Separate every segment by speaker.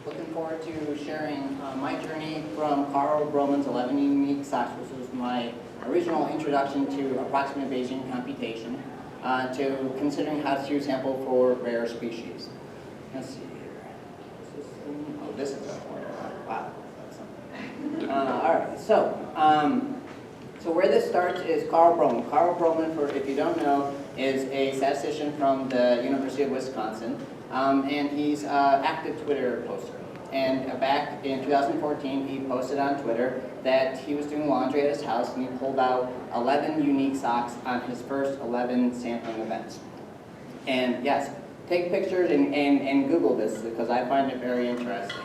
Speaker 1: Looking forward to sharing my journey from Karl Broman's 11 Unique Socks, which was my original introduction to approximate Bayesian computation, to considering how to sample for rare species. Let's see here. Oh, this is a wow. All right, so where this starts is Karl Broman. Karl Broman, for if you don't know, is a statistician from the University of Wisconsin, and he's an active Twitter poster. And back in 2014, he posted on Twitter that he was doing laundry at his house, and he pulled out 11 unique socks on his first 11 sampling events. And yes, take pictures and Google this, because I find it very interesting.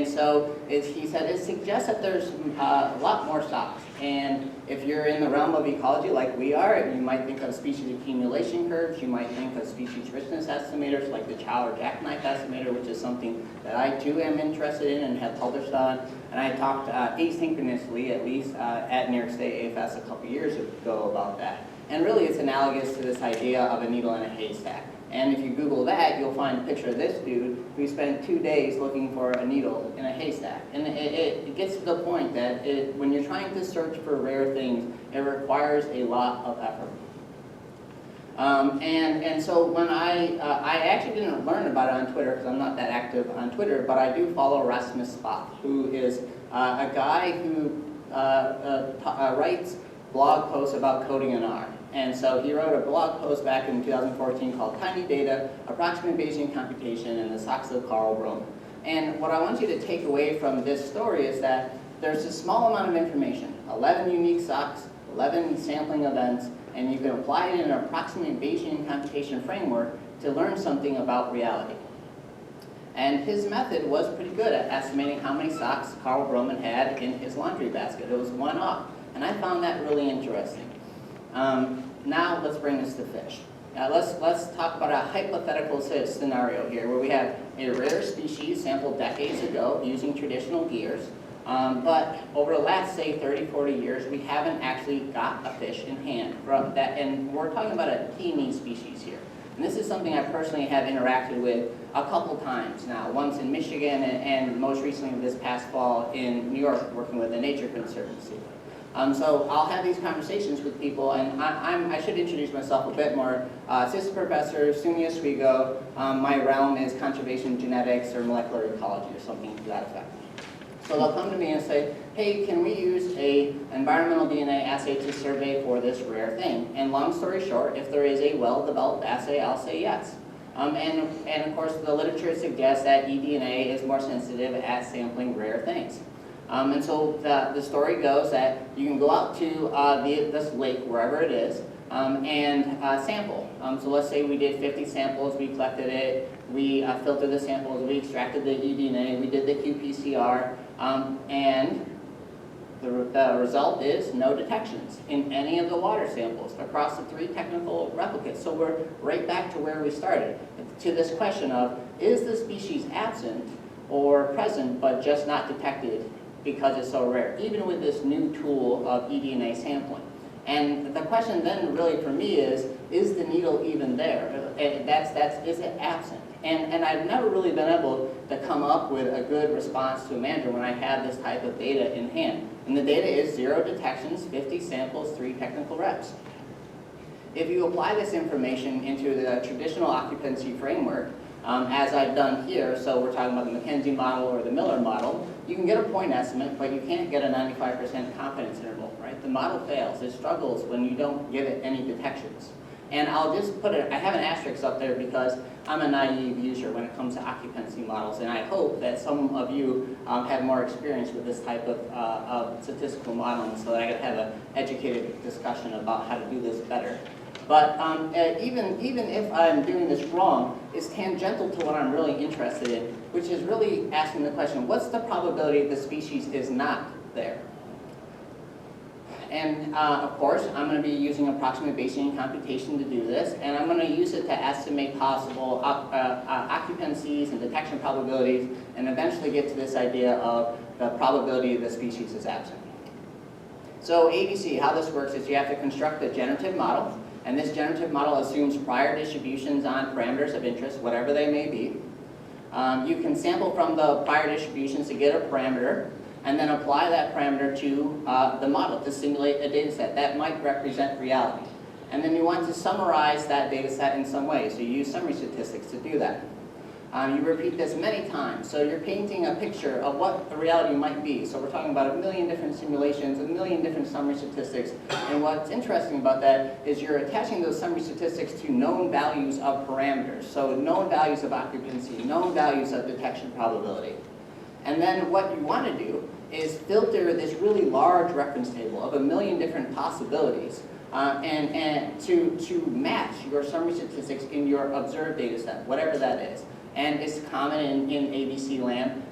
Speaker 1: So he said it suggests that there's a lot more socks. And if you're in the realm of ecology like we are, you might think of species accumulation curves, you might think of species richness estimators like the Chow or jackknife estimator, which is something that I too am interested in and have published on. And I talked asynchronously, at least at New York State AFS a couple years ago about that. And really it's analogous to this idea of a needle in a haystack. And if you Google that, you'll find a picture of this dude who spent 2 days looking for a needle in a haystack. And it gets to the point that when you're trying to search for rare things, it requires a lot of effort. And so when I actually didn't learn about it on Twitter, because I'm not that active on Twitter, but I do follow Rasmus Spock, who is a guy who writes blog posts about coding in R. And so he wrote a blog post back in 2014 called Tiny Data, Approximate Bayesian Computation, and the Socks of Karl Broman. And what I want you to take away from this story is that there's a small amount of information, 11 unique socks, 11 sampling events, and you can apply it in an approximate Bayesian computation framework to learn something about reality. And his method was pretty good at estimating how many socks Karl Broman had in his laundry basket. It was one off. And I found that really interesting. Now let's bring this to fish. Let's talk about a hypothetical scenario here where we have a rare species sampled decades ago using traditional gears, but over the last, say, 30, 40 years, we haven't actually got a fish in hand from that, and we're talking about a teeming species here. And this is something I personally have interacted with a couple times now, once in Michigan and most recently this past fall in New York working with the Nature Conservancy. So I'll have these conversations with people, and I should introduce myself a bit more. Assistant Professor Sumya Swigo. My realm is conservation genetics or molecular ecology or something to that effect. So they'll come to me and say, hey, can we use an environmental DNA assay to survey for this rare thing? And long story short, if there is a well-developed assay, I'll say yes. And of course, the literature suggests that eDNA is more sensitive at sampling rare things. And so the story goes that you can go out to this lake, wherever it is, and sample. So let's say we did 50 samples, we collected it, we filtered the samples, we extracted the eDNA, we did the qPCR, and the result is no detections in any of the water samples across the 3 technical replicates. So we're right back to where we started, to this question of, is the species absent or present but just not detected because it's so rare, even with this new tool of eDNA sampling. And the question then really for me is the needle even there? Is it absent? And I've never really been able to come up with a good response to a manager when I have this type of data in hand. And the data is 0 detections, 50 samples, 3 technical reps. If you apply this information into the traditional occupancy framework, as I've done here, so we're talking about the McKenzie model or the Miller model, you can get a point estimate, but you can't get a 95% confidence interval, right? The model fails. It struggles when you don't give it any detections. And I'll just put it, I have an asterisk up there because I'm a naive user when it comes to occupancy models, and I hope that some of you have more experience with this type of statistical modeling so that I can have an educated discussion about how to do this better. But even if I'm doing this wrong, it's tangential to what I'm really interested in, which is really asking the question, what's the probability the species is not there? And of course, I'm going to be using approximate Bayesian computation to do this, and I'm going to use it to estimate possible occupancies and detection probabilities, and eventually get to this idea of the probability the species is absent. So ABC, how this works is you have to construct a generative model. And this generative model assumes prior distributions on parameters of interest, whatever they may be. You can sample from the prior distributions to get a parameter, and then apply that parameter to the model to simulate a data set. That might represent reality. And then you want to summarize that data set in some way, so you use summary statistics to do that. You repeat this many times, so you're painting a picture of what the reality might be. So we're talking about a million different simulations, a million different summary statistics, and what's interesting about that is you're attaching those summary statistics to known values of parameters, so known values of occupancy, known values of detection probability. And then what you want to do is filter this really large reference table of a million different possibilities and to match your summary statistics in your observed data set, whatever that is. And it's common in ABC land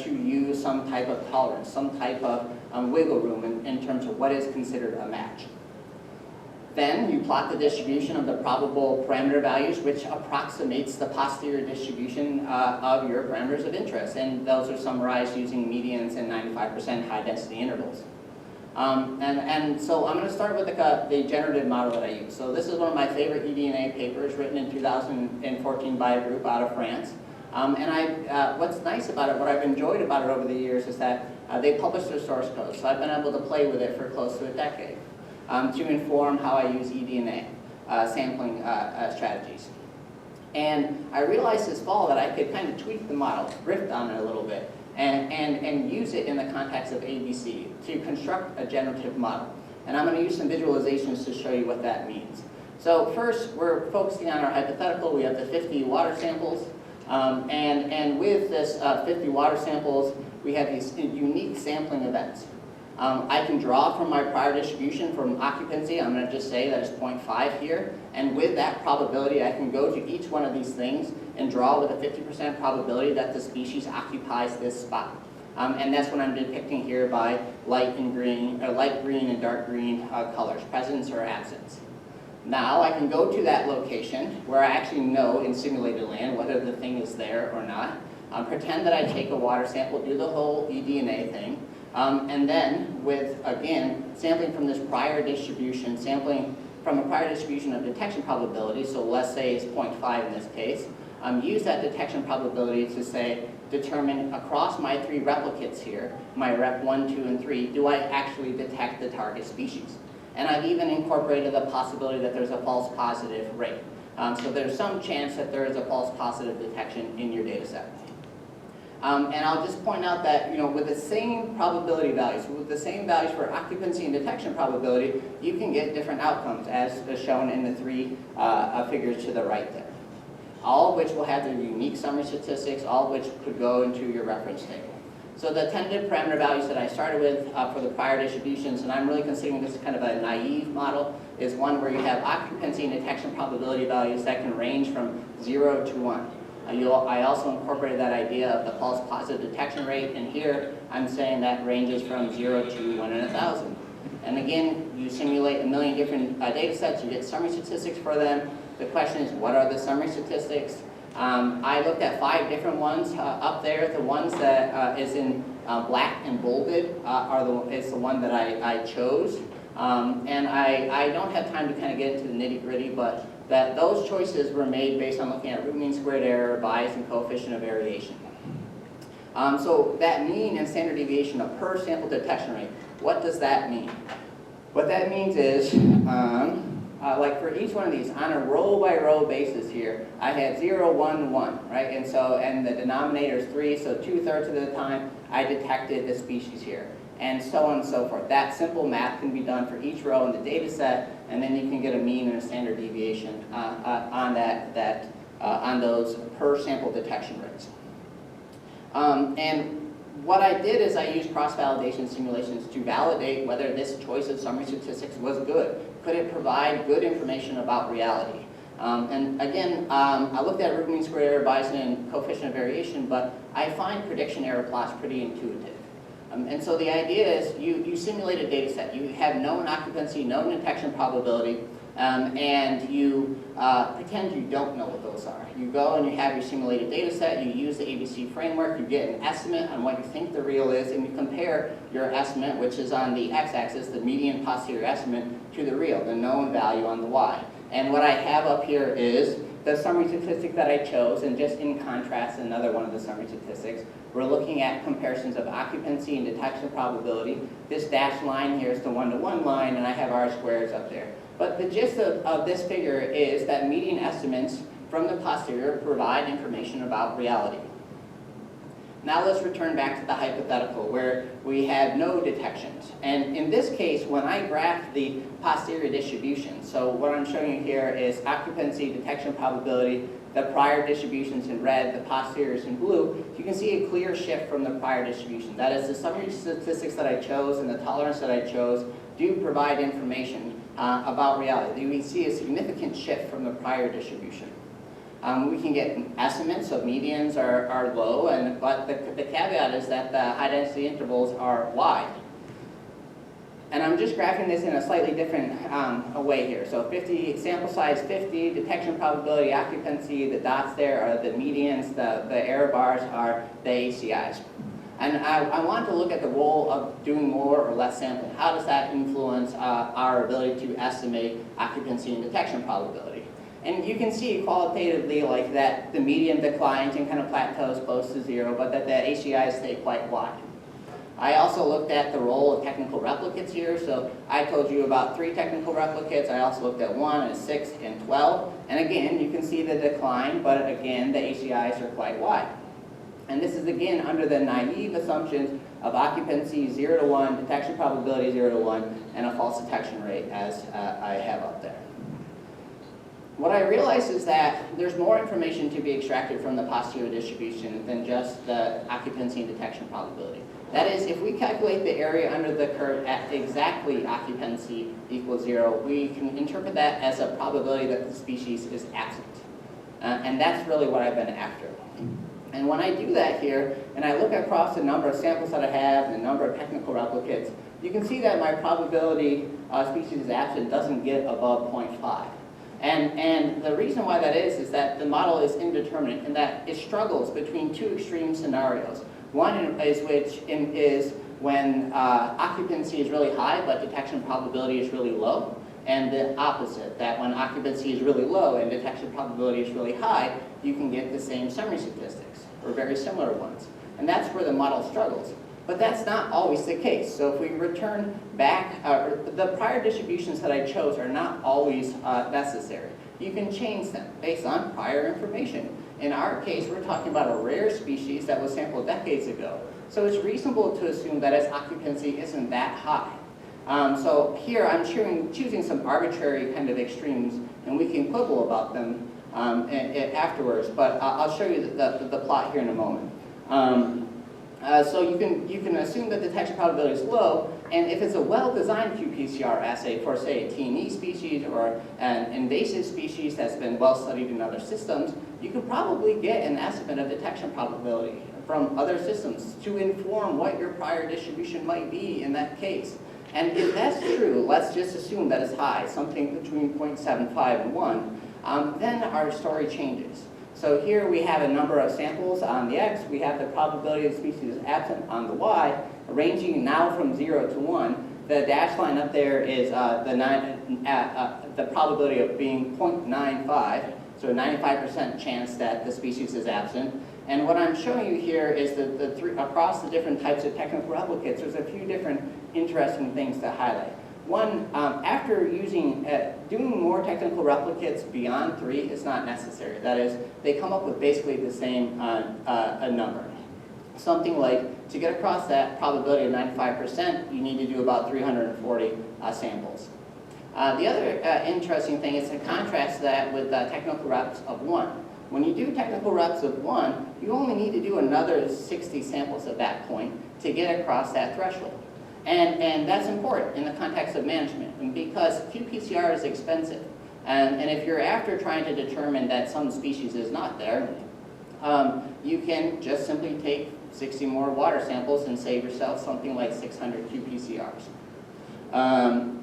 Speaker 1: to use some type of tolerance, some type of wiggle room in terms of what is considered a match. Then you plot the distribution of the probable parameter values, which approximates the posterior distribution of your parameters of interest. And those are summarized using medians and 95% high density intervals. And so I'm going to start with the generative model that I use. So this is one of my favorite eDNA papers, written in 2014 by a group out of France. What's nice about it, what I've enjoyed about it over the years is that they publish their source code. So I've been able to play with it for close to a decade to inform how I use eDNA sampling strategies. And I realized this fall that I could kind of tweak the model, riff on it a little bit, and use it in the context of ABC to construct a generative model. And I'm going to use some visualizations to show you what that means. So first, we're focusing on our hypothetical. We have the 50 water samples. And with this 50 water samples, we have these unique sampling events. I can draw from my prior distribution from occupancy. I'm going to just say that it's 0.5 here. And with that probability, I can go to each one of these things and draw with a 50% probability that the species occupies this spot. And that's what I'm depicting here by light green and dark green colors, presence or absence. Now I can go to that location where I actually know in simulated land whether the thing is there or not. Pretend that I take a water sample, do the whole eDNA thing, and then with, again, sampling from this prior distribution, sampling from a prior distribution of detection probability, so let's say it's 0.5 in this case, use that detection probability to say, determine across my 3 replicates here, my rep 1, 2, and 3, do I actually detect the target species? And I've even incorporated the possibility that there's a false positive rate. So there's some chance that there is a false positive detection in your data set. And I'll just point out that, with the same probability values, with the same values for occupancy and detection probability, you can get different outcomes, as shown in the 3 figures to the right there. All of which will have their unique summary statistics, all of which could go into your reference table. So the tentative parameter values that I started with for the prior distributions, and I'm really considering this kind of a naive model, is one where you have occupancy and detection probability values that can range from 0 to 1. I also incorporated that idea of the false positive detection rate, and here I'm saying that ranges from 0 to 1 in 1,000. And again, you simulate a million different data sets, you get summary statistics for them. The question is, what are the summary statistics? I looked at 5 different ones up there. The ones that is in black and bolded is the one that I chose. And I don't have time to kind of get into the nitty-gritty, but that those choices were made based on looking at root mean squared error, bias, and coefficient of variation. So that mean and standard deviation of per sample detection rate, what does that mean? What that means is, like for each one of these, on a row-by-row basis here, I had 0, 1, 1, right? And the denominator is 3, so 2/3 of the time I detected the species here, and so on and so forth. That simple math can be done for each row in the data set, and then you can get a mean and a standard deviation on those per sample detection rates. And what I did is I used cross-validation simulations to validate whether this choice of summary statistics was good. Could it provide good information about reality? And again, I looked at root mean squared error, bias, and coefficient of variation, but I find prediction error plots pretty intuitive. And so the idea is you simulate a data set. You have known occupancy, known detection probability, and you pretend you don't know what those are. You go and you have your simulated data set, you use the ABC framework, you get an estimate on what you think the real is, and you compare your estimate, which is on the x-axis, the median posterior estimate, to the real, the known value on the y. And what I have up here is the summary statistic that I chose, and just in contrast, another one of the summary statistics, we're looking at comparisons of occupancy and detection probability. This dashed line here is the one-to-one line, and I have R-squares up there. But the gist of this figure is that median estimates from the posterior provide information about reality. Now let's return back to the hypothetical where we had no detections. And in this case, when I graph the posterior distribution, so what I'm showing you here is occupancy, detection probability, the prior distributions in red, the posteriors in blue, you can see a clear shift from the prior distribution. That is, the summary statistics that I chose and the tolerance that I chose do provide information about reality. We see a significant shift from the prior distribution. We can get estimates, so medians are low, but the caveat is that the high density intervals are wide. And I'm just graphing this in a slightly different way here. So 50, sample size 50, detection probability, occupancy, the dots there are the medians, the error bars are the ACIs. And I want to look at the role of doing more or less sampling. How does that influence our ability to estimate occupancy and detection probability? And you can see qualitatively like that the median declines and kind of plateaus close to zero, but that the ACIs stay quite wide. I also looked at the role of technical replicates here. So I told you about 3 technical replicates. I also looked at 1 and 6 and 12. And again, you can see the decline, but again, the ACIs are quite wide. And this is again under the naive assumptions of occupancy 0 to 1, detection probability 0 to 1, and a false detection rate as I have up there. What I realized is that there's more information to be extracted from the posterior distribution than just the occupancy and detection probability. That is, if we calculate the area under the curve at exactly occupancy equals 0, we can interpret that as a probability that the species is absent. And that's really what I've been after. And when I do that here, and I look across the number of samples that I have and the number of technical replicates, you can see that my probability species is absent doesn't get above 0.5. And the reason why that is that the model is indeterminate in that it struggles between 2 extreme scenarios. One is when occupancy is really high but detection probability is really low, and the opposite, that when occupancy is really low and detection probability is really high, you can get the same summary statistics, or very similar ones. And that's where the model struggles. But that's not always the case. So if we return back, the prior distributions that I chose are not always necessary. You can change them based on prior information. In our case, we're talking about a rare species that was sampled decades ago. So it's reasonable to assume that its occupancy isn't that high. So here I'm choosing some arbitrary kind of extremes, and we can quibble about them afterwards, but I'll show you the plot here in a moment. So you can assume that detection probability is low, and if it's a well-designed qPCR assay for, say, a T&E species or an invasive species that's been well-studied in other systems, you could probably get an estimate of detection probability from other systems to inform what your prior distribution might be in that case. And if that's true, let's just assume that it's high, something between 0.75 and 1, then our story changes. So here we have a number of samples on the X, we have the probability of the species is absent on the Y, ranging now from 0 to 1. The dashed line up there is the probability of being 0.95, so a 95% chance that the species is absent. And what I'm showing you here is across the different types of technical replicates, there's a few different interesting things to highlight. One, after doing more technical replicates beyond 3 is not necessary. That is, they come up with basically the same number. Something like, to get across that probability of 95%, you need to do about 340 samples. The other interesting thing is to contrast that with technical reps of 1. When you do technical reps of 1, you only need to do another 60 samples at that point to get across that threshold. And that's important in the context of management, and because qPCR is expensive. And if you're after trying to determine that some species is not there, you can just simply take 60 more water samples and save yourself something like 600 qPCRs.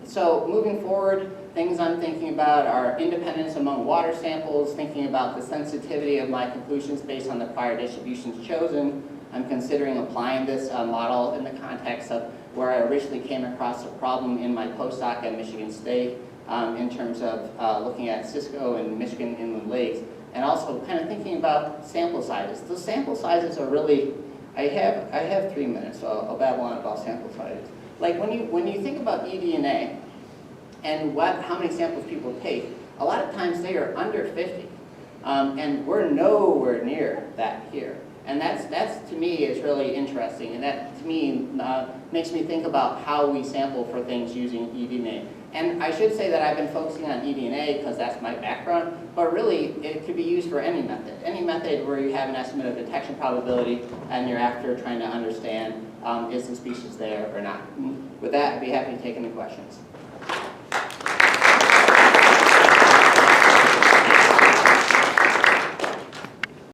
Speaker 1: So moving forward, things I'm thinking about are independence among water samples, thinking about the sensitivity of my conclusions based on the prior distributions chosen. I'm considering applying this model in the context of where I originally came across a problem in my postdoc at Michigan State. in terms of looking at Cisco and Michigan inland lakes, and also kind of thinking about sample sizes. Those sample sizes are really, I have 3 minutes, so I'll babble on about sample sizes. Like when you think about eDNA and how many samples people take, a lot of times they are under 50, and we're nowhere near that here. And that's to me is really interesting, and that to me makes me think about how we sample for things using eDNA. And I should say that I've been focusing on eDNA because that's my background, but really it could be used for any method where you have an estimate of detection probability and you're after trying to understand is the species there or not. With that, I'd be happy to take any questions.